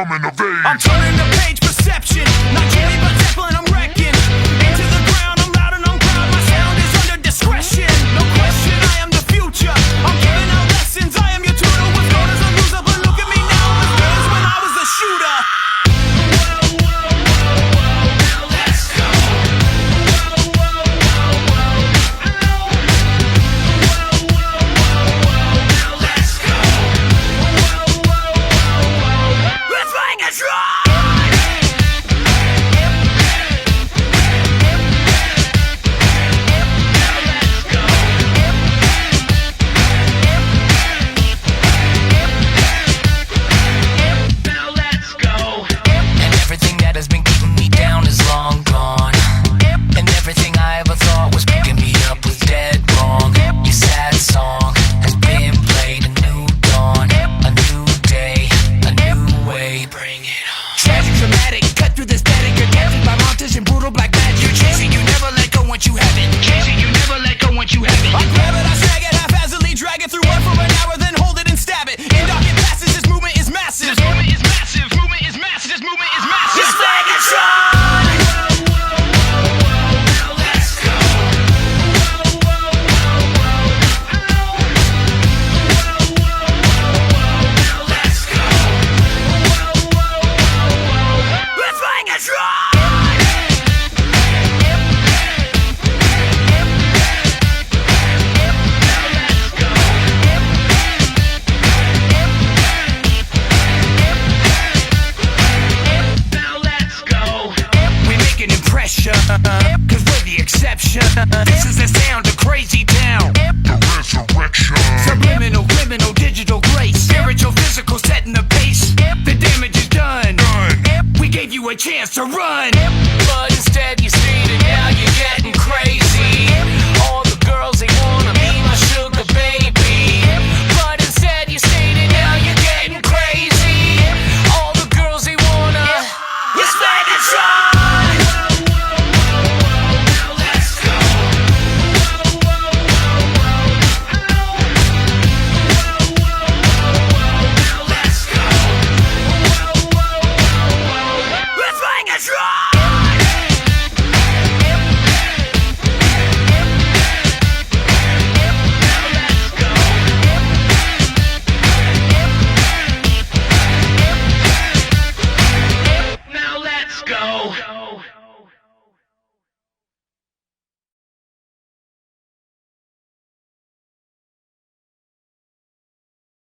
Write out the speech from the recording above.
coming of age. I'm turning the page, perception. Not Jimmy, but Zeppelin, I'm wrecking. Into the ground, I'm loud and I'm proud. My sound is under discretion. No question, I am the future. I'm giving out lessons, I am your tutor. Was known as a loser, but look at me now. I'm as good as when I was a shooter. Cause we're the exception. This is the sound of crazy town. The resurrection. Subliminal, criminal, digital grace. Spiritual, physical, setting the pace. The damage is done. We gave you a chance to run.